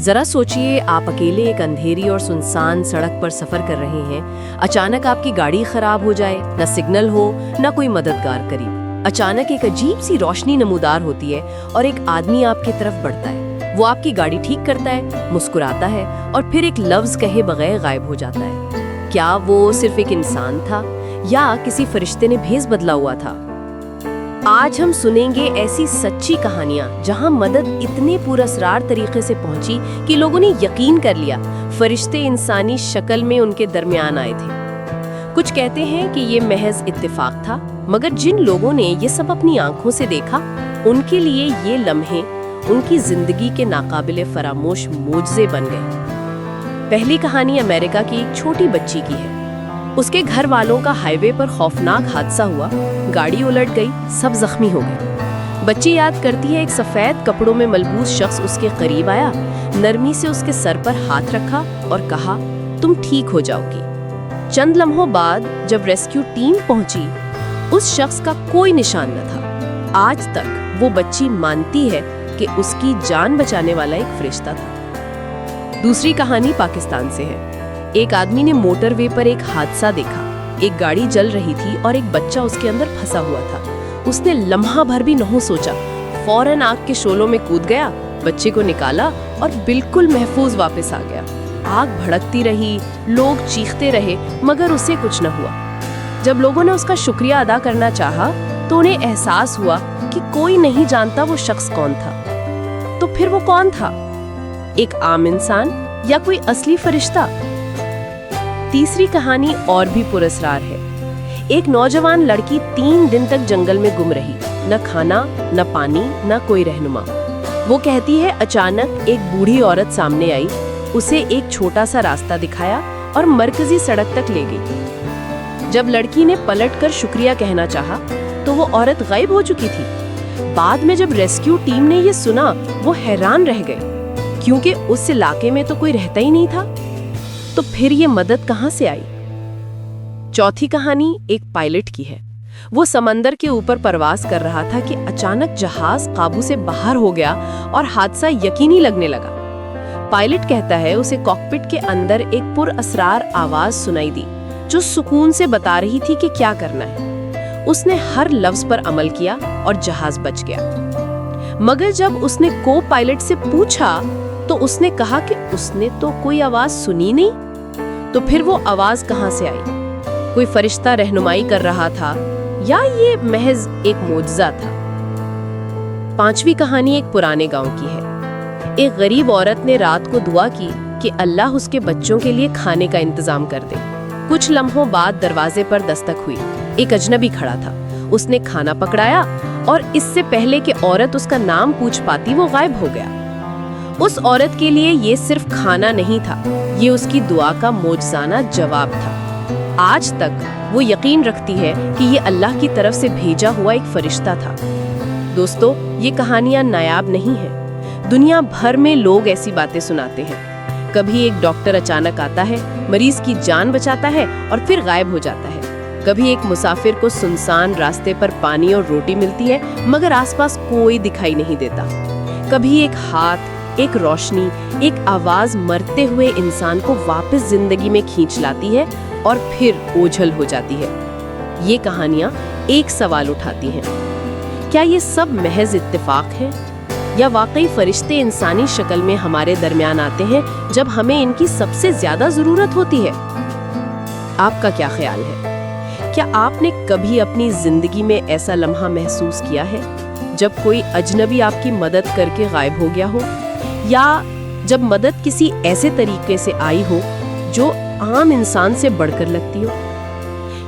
ذرا سوچئے آپ اکیلے ایک اندھیری اور سنسان سڑک پر سفر کر رہے ہیں۔ اچانک آپ کی گاڑی خراب ہو جائے، نہ سگنل ہو نہ کوئی مددگار قریب۔ اچانک ایک عجیب سی روشنی نمودار ہوتی ہے اور ایک آدمی آپ کی طرف بڑھتا ہے۔ وہ آپ کی گاڑی ٹھیک کرتا ہے، مسکراتا ہے اور پھر ایک لفظ کہے بغیر غائب ہو جاتا ہے۔ کیا وہ صرف ایک انسان تھا یا کسی فرشتے نے بھیس بدلا ہوا تھا؟ آج ہم سنیں گے ایسی سچی کہانیاں جہاں مدد اتنے پراسرار طریقے سے پہنچی کہ لوگوں نے یقین کر لیا فرشتے انسانی شکل میں ان کے درمیان آئے تھے۔ کچھ کہتے ہیں کہ یہ محض اتفاق تھا، مگر جن لوگوں نے یہ سب اپنی آنکھوں سے دیکھا ان کے لیے یہ لمحے ان کی زندگی کے ناقابل فراموش معجزے بن گئے۔ پہلی کہانی امریکہ کی ایک چھوٹی بچی کی ہے۔ اس کے گھر والوں کا ہائی وے پر خوفناک حادثہ ہوا، گاڑی الٹ گئی، سب زخمی ہو گئے۔ بچی یاد کرتی ہے ایک سفید کپڑوں میں ملبوس شخص اس کے قریب آیا، نرمی سے اس کے سر پر ہاتھ رکھا اور کہا، تم ٹھیک ہو جاؤ گی۔ چند لمحوں بعد جب ریسکیو ٹیم پہنچی، اس شخص کا کوئی نشان نہ تھا۔ آج تک وہ بچی مانتی ہے کہ اس کی جان بچانے والا ایک فرشتہ تھا۔ دوسری کہانی پاکستان سے ہے۔ ایک آدمی نے موٹر وے پر ایک حادثہ دیکھا۔ ایک گاڑی جل رہی تھی اور ایک بچہ اس کے اندر پھنسا ہوا تھا۔ اس نے لمحہ بھر بھی نہیں سوچا، فوراً آگ کے شعلوں میں کود گیا، بچے کو نکالا اور بالکل محفوظ واپس آ گیا۔ آگ بھڑکتی رہی، لوگ چیختے رہے، مگر اسے کچھ نہ ہوا۔ جب لوگوں نے اس کا شکریہ ادا کرنا چاہا تو انہیں احساس ہوا کہ کوئی نہیں جانتا وہ شخص کون تھا۔ تو پھر وہ کون تھا؟ ایک عام انسان یا کوئی اصلی فرشتہ؟ تیسری کہانی اور بھی پراسرار ہے۔ ایک نوجوان لڑکی 3 دن تک جنگل میں گم رہی، نہ کھانا، نہ پانی، نہ کوئی رہنما۔ وہ کہتی ہے اچانک ایک بوڑھی عورت سامنے آئی، اسے ایک چھوٹا سا راستہ دکھایا اور مرکزی سڑک تک لے گئی۔ جب لڑکی نے پلٹ کر شکریہ کہنا چاہا تو وہ عورت غائب ہو چکی تھی۔ بعد میں جب ریسکیو ٹیم نے یہ سنا، وہ حیران رہ گئے، کیونکہ اس علاقے میں تو کوئی رہتا ہی نہیں تھا۔ تو پھر یہ مدد کہاں سے آئی؟ چوتھی کہانی ایک پائلٹ کی ہے۔ وہ سمندر کے اوپر پرواز کر رہا تھا کہ اچانک جہاز قابو سے باہر ہو گیا اور حادثہ یقینی لگنے لگا۔ پائلٹ کہتا ہے اسے کاکپٹ کے اندر ایک پر اسرار آواز سنائی دی جو سکون سے بتا رہی تھی کہ کیا کرنا ہے۔ اس نے ہر لفظ پر عمل کیا اور جہاز بچ گیا۔ مگر جب اس نے کو پائلٹ سے پوچھا تو اس نے کہا کہ اس نے تو کوئی آواز سنی نہیں۔ تو پھر وہ آواز کہاں سے آئی؟ کوئی فرشتہ رہنمائی کر رہا تھا یا یہ محض ایک معجزہ تھا؟ پانچویں کہانی ایک پرانے گاؤں کی ہے۔ ایک غریب عورت نے رات کو دعا کی کہ اللہ اس کے بچوں کے لیے کھانے کا انتظام کر دے۔ کچھ لمحوں بعد دروازے پر دستک ہوئی۔ ایک اجنبی کھڑا تھا۔ اس نے کھانا پکڑایا اور اس سے پہلے کہ عورت اس کا نام پوچھ پاتی وہ غائب ہو گیا۔ اس عورت کے لیے یہ صرف کھانا نہیں تھا، یہ اس کی دعا کا معجزانہ جواب تھا۔ آج تک وہ یقین رکھتی ہے کہ یہ اللہ کی طرف سے بھیجا ہوا ایک فرشتہ تھا۔ دوستو، یہ کہانیاں نایاب نہیں ہیں۔ دنیا بھر میں لوگ ایسی باتیں سناتے ہیں۔ کبھی ایک ڈاکٹر اچانک آتا ہے، مریض کی جان بچاتا ہے اور پھر غائب ہو جاتا ہے۔ کبھی ایک مسافر کو سنسان راستے پر پانی اور روٹی ملتی ہے، مگر آس پاس کوئی دکھائی نہیں دیتا۔ کبھی ایک ہاتھ، ایک روشنی، ایک آواز مرتے ہوئے انسان کو واپس زندگی میں کھینچ لاتی ہے اور پھر اوجھل ہو جاتی ہے۔ یہ کہانیاں ایک سوال اٹھاتی ہیں، کیا یہ سب محض اتفاق ہے یا واقعی فرشتے انسانی شکل میں ہمارے درمیان آتے ہیں جب ہمیں ان کی سب سے زیادہ ضرورت ہوتی ہے؟ آپ کا کیا خیال ہے؟ کیا آپ نے کبھی اپنی زندگی میں ایسا لمحہ محسوس کیا ہے جب کوئی اجنبی آپ کی مدد کر کے غائب ہو گیا ہو، یا جب مدد کسی ایسے طریقے سے آئی ہو جو عام انسان سے بڑھ کر لگتی ہو؟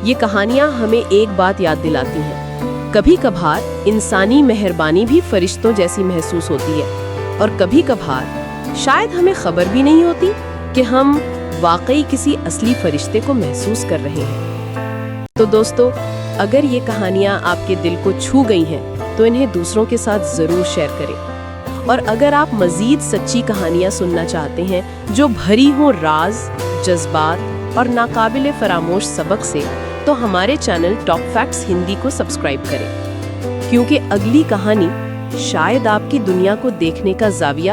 یہ کہانیاں ہمیں ایک بات یاد دلاتی ہیں، کبھی کبھار انسانی مہربانی بھی فرشتوں جیسی محسوس ہوتی ہے، اور کبھی کبھار شاید ہمیں خبر بھی نہیں ہوتی کہ ہم واقعی کسی اصلی فرشتے کو محسوس کر رہے ہیں۔ تو دوستو، اگر یہ کہانیاں آپ کے دل کو چھو گئی ہیں تو انہیں دوسروں کے ساتھ ضرور شیئر کریں، اور اگر آپ مزید سچی کہانیاں سننا چاہتے ہیں جو بھری ہوں راز، جذبات اور ناقابل فراموش سبق سے، تو ہمارے چینل ٹاپ فیکٹس ہندی کو سبسکرائب کریں، کیونکہ اگلی کہانی شاید آپ کی دنیا کو دیکھنے کا زاویہ